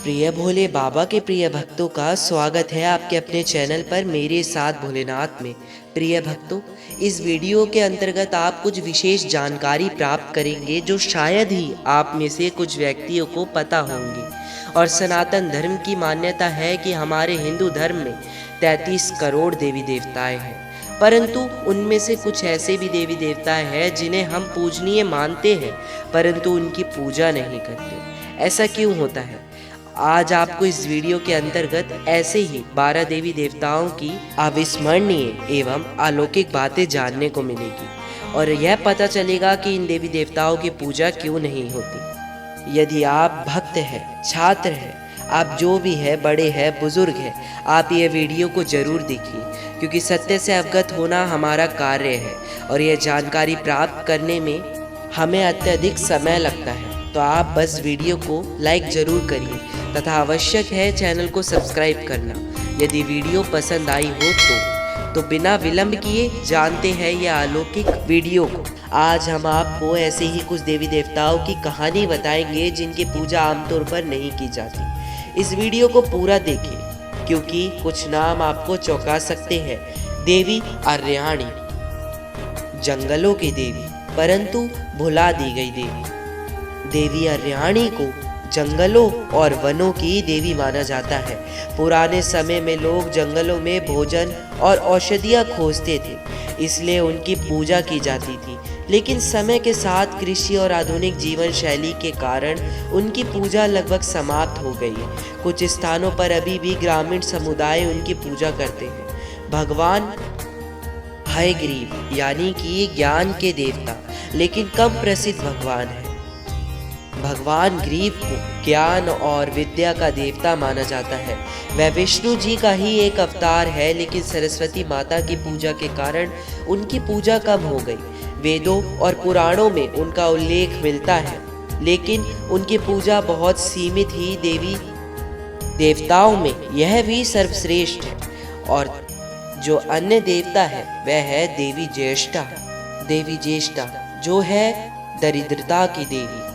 प्रिय भोले बाबा के प्रिय भक्तों का स्वागत है आपके अपने चैनल पर मेरे साथ भोलेनाथ में। प्रिय भक्तों, इस वीडियो के अंतर्गत आप कुछ विशेष जानकारी प्राप्त करेंगे जो शायद ही आप में से कुछ व्यक्तियों को पता होंगी। और सनातन धर्म की मान्यता है कि हमारे हिंदू धर्म में 33 करोड़ देवी देवताएं हैं, परंतु उनमें से कुछ ऐसे भी देवी देवता हैं जिन्हें हम पूजनीय मानते हैं परंतु उनकी पूजा नहीं करते। ऐसा क्यों होता है? आज आपको इस वीडियो के अंतर्गत ऐसे ही 12 देवी देवताओं की अविस्मरणीय एवं अलौकिक बातें जानने को मिलेगी और यह पता चलेगा कि इन देवी देवताओं की पूजा क्यों नहीं होती। यदि आप भक्त हैं, छात्र हैं, आप जो भी है, बड़े हैं, बुजुर्ग हैं, आप ये वीडियो को जरूर देखिए क्योंकि सत्य से अवगत होना हमारा कार्य है और यह जानकारी प्राप्त करने में हमें अत्यधिक समय लगता है। तो आप बस वीडियो को लाइक जरूर करिए तथा आवश्यक है चैनल को सब्सक्राइब करना। यदि वीडियो पसंद आई हो तो बिना विलंब किए जानते हैं यह अलौकिक वीडियो को। आज हम आपको ऐसे ही कुछ देवी देवताओं की कहानी बताएंगे जिनकी पूजा आमतौर पर नहीं की जाती। इस वीडियो को पूरा देखें क्योंकि कुछ नाम आपको चौंका सकते हैं। देवी अर्याणी, जंगलों की देवी परंतु भुला दी गई देवी। देवी अर्याणी को जंगलों और वनों की देवी माना जाता है। पुराने समय में लोग जंगलों में भोजन और औषधियाँ खोजते थे, इसलिए उनकी पूजा की जाती थी। लेकिन समय के साथ कृषि और आधुनिक जीवन शैली के कारण उनकी पूजा लगभग समाप्त हो गई है। कुछ स्थानों पर अभी भी ग्रामीण समुदाय उनकी पूजा करते हैं। भगवान हयग्रीव यानी कि ज्ञान के देवता लेकिन कम प्रसिद्ध भगवान है। भगवान ग्रीव को ज्ञान और विद्या का देवता माना जाता है। वह विष्णु जी का ही एक अवतार है, लेकिन सरस्वती माता की पूजा के कारण उनकी पूजा कम हो गई। वेदों और पुराणों में उनका उल्लेख मिलता है, लेकिन उनकी पूजा बहुत सीमित ही। देवी देवताओं में यह भी सर्वश्रेष्ठ है। और जो अन्य देवता है वह है देवी ज्येष्ठा। देवी ज्येष्ठा जो है दरिद्रता की देवी।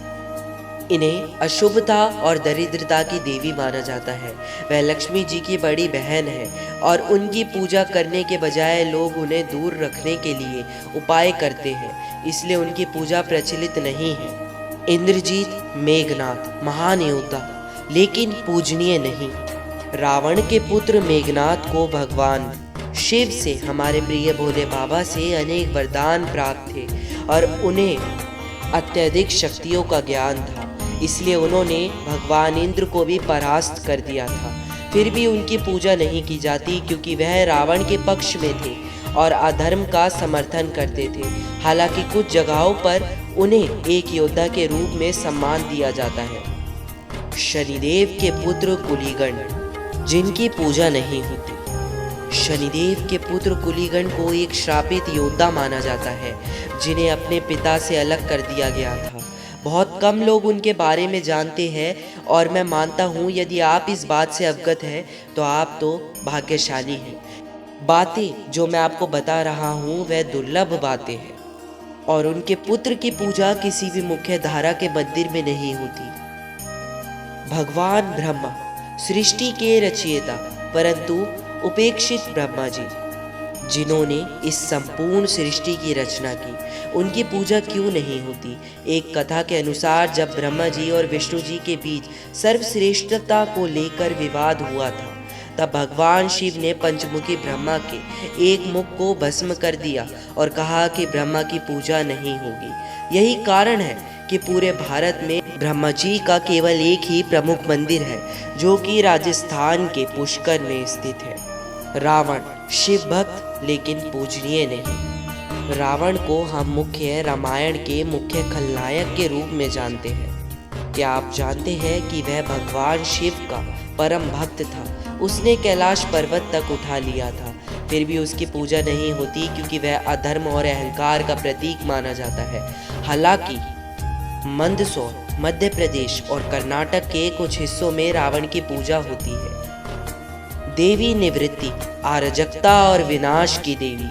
इन्हें अशुभता और दरिद्रता की देवी माना जाता है। वह लक्ष्मी जी की बड़ी बहन है और उनकी पूजा करने के बजाय लोग उन्हें दूर रखने के लिए उपाय करते हैं, इसलिए उनकी पूजा प्रचलित नहीं है। इंद्रजीत, मेघनाथ महान योद्धा लेकिन पूजनीय नहीं। रावण के पुत्र मेघनाथ को भगवान शिव से, हमारे प्रिय भोले बाबा से अनेक वरदान प्राप्त थे और उन्हें अत्यधिक शक्तियों का ज्ञान था, इसलिए उन्होंने भगवान इंद्र को भी परास्त कर दिया था। फिर भी उनकी पूजा नहीं की जाती क्योंकि वह रावण के पक्ष में थे और अधर्म का समर्थन करते थे। हालांकि कुछ जगहों पर उन्हें एक योद्धा के रूप में सम्मान दिया जाता है। शनिदेव के पुत्र कुलीगण, जिनकी पूजा नहीं होती। शनिदेव के पुत्र कुलीगण को एक श्रापित योद्धा माना जाता है जिन्हें अपने पिता से अलग कर दिया गया था। बहुत कम लोग उनके बारे में जानते हैं और मैं मानता हूँ यदि आप इस बात से अवगत हैं तो आप तो भाग्यशाली हैं। बातें जो मैं आपको बता रहा हूँ वह दुर्लभ बातें हैं और उनके पुत्र की पूजा किसी भी मुख्य धारा के मंदिर में नहीं होती। भगवान ब्रह्मा सृष्टि के रचयिता परंतु उपेक्षित ब्रह्मा जी, जिन्होंने इस संपूर्ण सृष्टि की रचना की, उनकी पूजा क्यों नहीं होती? एक कथा के अनुसार जब ब्रह्मा जी और विष्णु जी के बीच सर्वश्रेष्ठता को लेकर विवाद हुआ था, तब भगवान शिव ने पंचमुखी ब्रह्मा के एक मुख को भस्म कर दिया और कहा कि ब्रह्मा की पूजा नहीं होगी। यही कारण है कि पूरे भारत में ब्रह्मा जी का केवल एक ही प्रमुख मंदिर है जो कि राजस्थान के पुष्कर में स्थित है। रावण शिव भक्त लेकिन पूजनीय नहीं। रावण को हम मुख्य रामायण के मुख्य खलनायक के रूप में जानते हैं। क्या आप जानते हैं कि वह भगवान शिव का परम भक्त था? उसने कैलाश पर्वत तक उठा लिया था, फिर भी उसकी पूजा नहीं होती क्योंकि वह अधर्म और अहंकार का प्रतीक माना जाता है। हालांकि मंदसौर, मध्य प्रदेश और कर्नाटक के कुछ हिस्सों में रावण की पूजा होती है। देवी निवृत्ति, अराजकता और विनाश की देवी।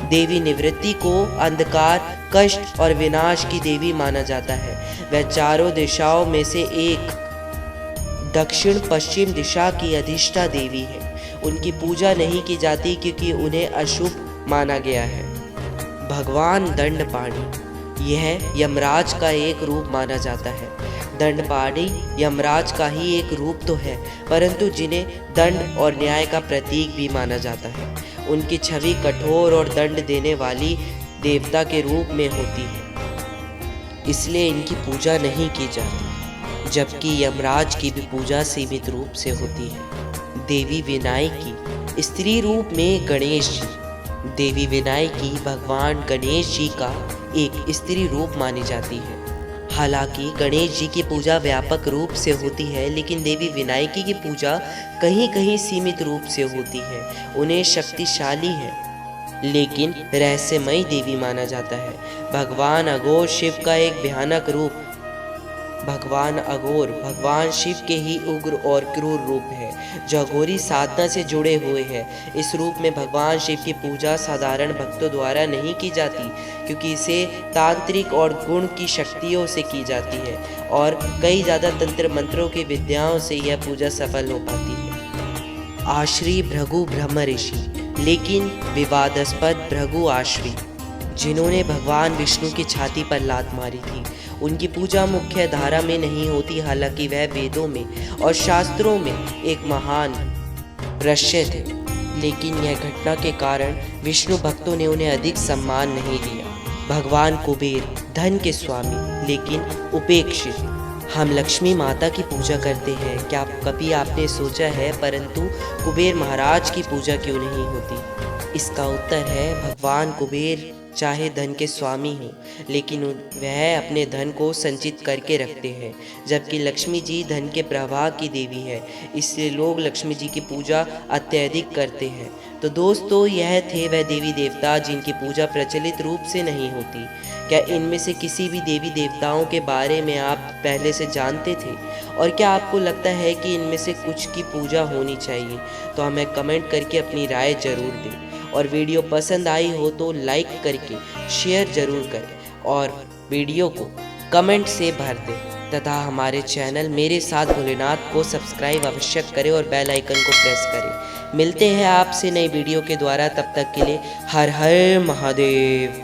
देवी निवृत्ति को अंधकार, कष्ट और विनाश की देवी माना जाता है। वह चारों दिशाओं में से एक दक्षिण पश्चिम दिशा की अधिष्ठा देवी है। उनकी पूजा नहीं की जाती क्योंकि उन्हें अशुभ माना गया है। भगवान दंडपाणि, यह यमराज का एक रूप माना जाता है। दंडपाणि यमराज का ही एक रूप तो है, परंतु जिन्हें दंड और न्याय का प्रतीक भी माना जाता है। उनकी छवि कठोर और दंड देने वाली देवता के रूप में होती है, इसलिए इनकी पूजा नहीं की जाती। जबकि यमराज की भी पूजा सीमित रूप से होती है। देवी विनायकी, स्त्री रूप में गणेश जी। देवी विनायकी भगवान गणेश जी का एक स्त्री रूप मानी जाती है। हालांकि गणेश जी की पूजा व्यापक रूप से होती है, लेकिन देवी विनायकी की पूजा कहीं कहीं सीमित रूप से होती है। उन्हें शक्तिशाली है लेकिन रहस्यमयी देवी माना जाता है। भगवान अघोर शिव का एक भयानक रूप। भगवान अघोर भगवान शिव के ही उग्र और क्रूर रूप है, जो अघोरी साधना से जुड़े हुए हैं। इस रूप में भगवान शिव की पूजा साधारण भक्तों द्वारा नहीं की जाती, क्योंकि इसे तांत्रिक और गुण की शक्तियों से की जाती है और कई ज़्यादा तंत्र मंत्रों की विद्याओं से यह पूजा सफल हो पाती है। आश्री भृगु ब्रह्म ऋषि, लेकिन विवादास्पद भृगु आश्री, जिन्होंने भगवान विष्णु की छाती पर लात मारी थी। उनकी पूजा मुख्य धारा में नहीं होती, हालांकि वह वेदों में और शास्त्रों में एक महान रहस्य थे। लेकिन यह घटना के कारण विष्णु भक्तों ने उन्हें अधिक सम्मान नहीं दिया। भगवान कुबेर धन के स्वामी लेकिन उपेक्षित। हम लक्ष्मी माता की पूजा करते हैं, क्या कभी आपने सोचा है परंतु कुबेर महाराज की पूजा क्यों नहीं होती? इसका उत्तर है भगवान कुबेर चाहे धन के स्वामी हों, लेकिन वह अपने धन को संचित करके रखते हैं, जबकि लक्ष्मी जी धन के प्रवाह की देवी है, इसलिए लोग लक्ष्मी जी की पूजा अत्यधिक करते हैं। तो दोस्तों, यह थे वह देवी देवता जिनकी पूजा प्रचलित रूप से नहीं होती। क्या इनमें से किसी भी देवी देवताओं के बारे में आप पहले से जानते थे? और क्या आपको लगता है कि इनमें से कुछ की पूजा होनी चाहिए? तो हमें कमेंट करके अपनी राय जरूर दें, और वीडियो पसंद आई हो तो लाइक करके शेयर जरूर करें और वीडियो को कमेंट से भर दें, तथा हमारे चैनल मेरे साथ भोलेनाथ को सब्सक्राइब अवश्य करें और बेल आइकन को प्रेस करें। मिलते हैं आपसे नई वीडियो के द्वारा, तब तक के लिए हर हर महादेव।